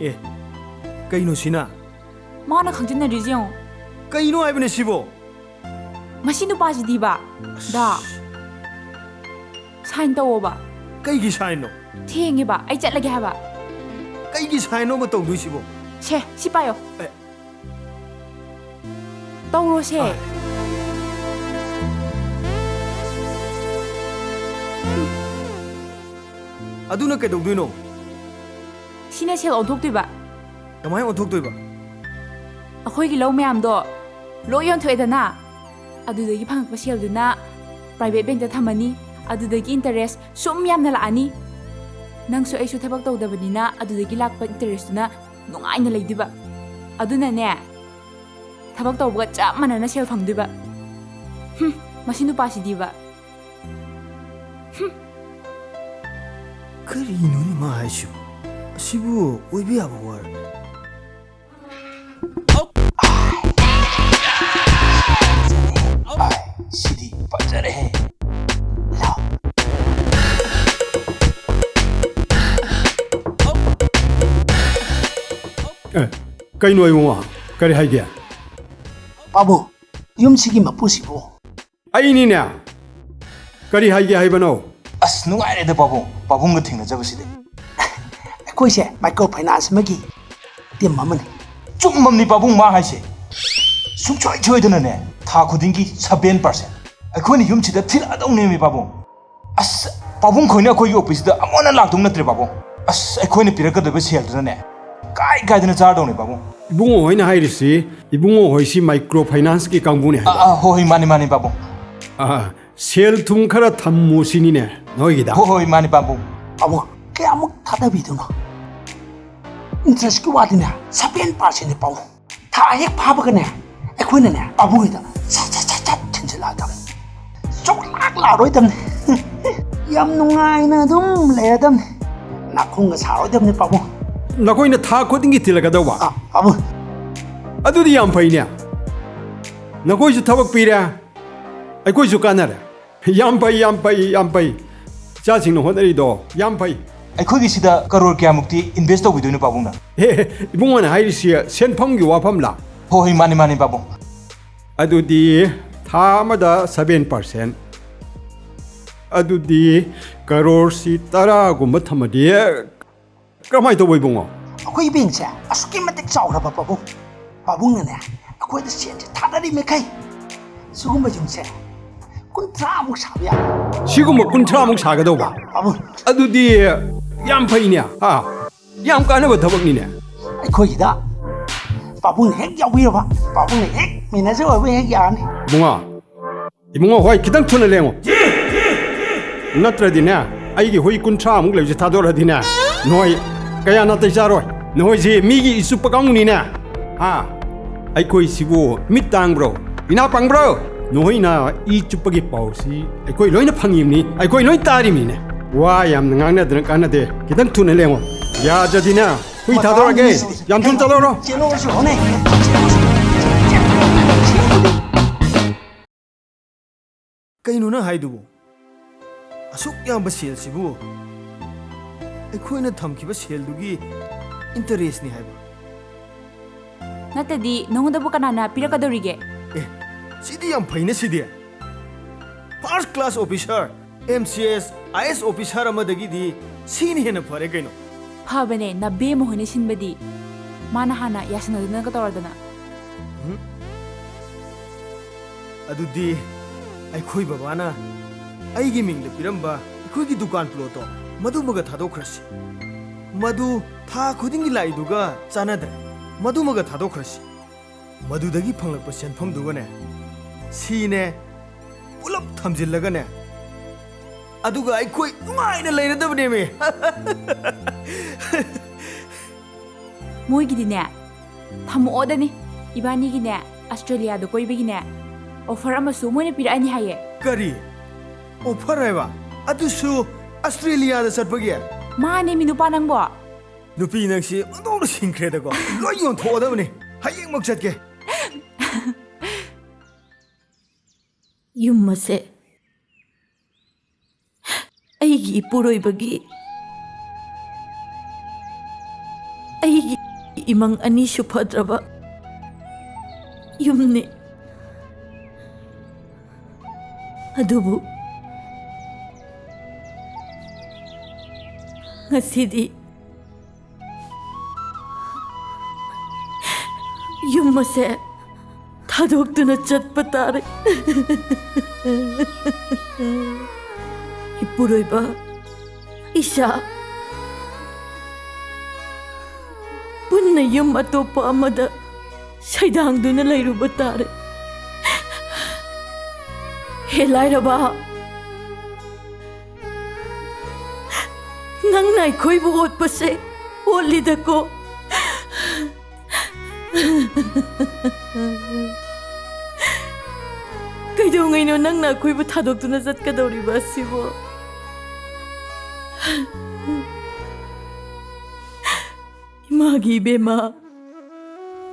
ए कहीं सिना माना खंजन रिजियो कहीं आइबने सिबो मसी नुपाजी दीबा दा साइन तवोबा कहीं की साइन नो थेंगेबा आई चलगे हाबा कहीं की साइन नो बतो दुई सिबो छे सिपायो तौरो से अदुना के दोइनो सिने सेल ओंथोक्तुबा कमाय ओंथोक्तुबा अखोइगी लौ मयामदो लो योंथोएदना अदुदगी फंगपा सेलदुना प्राइवेट बैंक दा थमनी अदुदगी इंटरेस्ट सुम यामना लानी नंगसु आइसु थबक तौदबनिना अदुदगी लाकपा इंटरेस्टुना नुंगाइना लेदिबा अदुनाने थबक तौबगा चाप मानना सेल फंगदिबा मसी नुपासिदिबा करिनो नि मा हाइसु सिबु ओइबे आबो वर सीधी बजर है कहीं वहाँ करी है क्या बाबू यूम सिगी मपुसिबो अईनीने करी है क्या है बनो अस नुगाइरे द बाबू बाबूंग थिंग जबसिदे अखोइसे माइक्रो फाइनेंस मगी टीम ममन चुम्ममनी बाबू मा हाइसे सुचोय छोयदनने था खुदिंगी 7% अखोइनि यूम सिदा थिल अदौनेमी बाबू अस बाबूंग खोइना अखोइ ऑफिस द अमोना लाक्तुंग नत्रे बाबू अस अखोइनि पिरकदबे सेलदने काय गायदना चारदौने बाबू इबुंगो होइना हाइरिसि इबुंगो होइसि माइक्रो फाइनेंस की कांगबुने होय माने माने बाबू सेल थुम खरा थम्मुसिनिने नोइगिदा होय माने बाबू बाबू कयामुक थादाबिदुनो इंटरेस्ट की वादिने 7% ने पाऊ था एक फाबगने अखोइने बाबूगिदा सा थिनजलादम चोकलाक लारोइदम याम नुंगाइना दुम लेदम नाखुंगा सारोइदम ने बाबू नकोइना था खोदिंगी तिलगदवा बाबू अदुदि याम फैने नकोइसु थबक पीरे अखोइसु कानरे याम फै चासिंग होनरिदो याम फै अखोइगी सिदा करोड़ क्या मुक्ति इन्वेस्ट तौबिदुनो बाबूना हे इबुंगोना हाइरिसि सेनफमगी वाफमला होय माने माने बाबू अदुदि था अमदा 7% अदुदि करोड़ सी 10 गुम थमदि कमाय तो बुंगो अखोइ बैंक से असुकी मतिक चाउरबा बाबू बाबूंगने अखोइद सेन से थादारि मेखै सुगुम जुम से कुंत्रा मुक साबिया सिगुम कुंत्रा मुक सागदौबा बाबू अदुदि याम फैने हा याम कानबा थबकनिने अखोइदा बाबूंग हेक याविरबा बाबूंग हेक मैनेजर ओबे हेक यानी इबुंगो होय खितंग थुना लेंगो नत्रदिने आइगी होय कुंत्रा मुक लेजे थादोरदिने नोय कया नातै जारोय नोय जे मिगी इसु पकांगनिने हा अखोइ सिबु मित तांग्ब्रो इना पंग्ब्रो नोय ना इ चुपगी पाउसी अखोइ लोइना फंगिमनी अखोइ लोइ तारिमिने वा याम ngangnadna kanade खितंग थुना लेंगो या जदिना हुई थादोरगे याम थुन चलोरो चेलोसु होने कहीं ना हाइदुबो असुक याम सेल सिबु अखोइना थमखिबा सेलदुगी इंटरेस्ट नि हाइबा नतदी नोंगदबो कनाना पिरकदोरिगे ए सिदी याम फैने सिदी first class officer MCS IS officer अमदगी दी सीन हेन फरे कइनो फाबने नबे मोहने सिनबदी माना हाना यासनदना कतोरदना अदुदी अखोइ बाबाना आइगी मिंगले पिरंबा अखोइगी दुकान प्लोटो मधुमग थादोखरसी मधु था खुदिंगी लाइदुगा चानादरे मधुमग थादोखरसी मधुदगी फंगलप सेनफमदुगने सीने पुलप थमजिल्लगने अदुगा अखोइ नुगाइना लेरदबने मे मोइगिदिने थमओदनी इबानीगिने ऑस्ट्रेलिया दो कोइबगिने ऑफर अमसु मोइने पिरानी हाये करी ऑफर हैबा अदुसु ऑस्ट्रेलिया दा चटपगे माने मिनुपा नंगबो नुपी नंगसी ओदों सिंख्रेदको लोइ योन थोदबने हयेंग मक चटके युम्मसे ꯑꯩꯒꯤ ꯏꯄꯨꯔꯣꯏꯕꯒꯤ ꯑꯩꯒꯤ ꯏꯃꯪ ꯑꯅꯤꯁꯨ ꯐꯗ꯭ꯔꯕ ꯌꯨꯝꯅꯤ. ꯑꯗꯨꯕꯨ ꯉꯁꯤꯗꯤ ꯌꯨꯝ ꯑꯁꯦ ꯊꯥꯗꯣꯛꯇꯨꯅ ꯆꯠꯄ ꯇꯥꯔꯦ. ꯏꯄꯨꯔꯣꯏꯕ, ꯏꯆꯥ, ꯄꯨꯟꯅ ꯌꯨꯝ ꯑꯇꯣꯞꯄ ꯑꯃꯗ ꯁꯩꯗꯥꯡꯗꯨꯅ ꯂꯩꯔꯨꯕ ꯇꯥꯔꯦ. ꯍꯦ ꯂꯥꯏꯔꯕ, ꯅꯪꯅ ꯑꯩꯈꯣꯏꯕꯨ ꯑꯣꯠꯄꯁꯦ ꯑꯣꯠꯂꯤꯗꯀꯣ. ꯀꯩꯗꯧꯉꯩꯅꯣ ꯅꯪꯅ ꯑꯩꯈꯣꯏꯕꯨ ꯊꯥꯗꯣꯛꯇꯨꯅ ꯆꯠꯀꯗꯧꯔꯤꯕ ꯑꯁꯤꯕꯨ? 이마기 이베마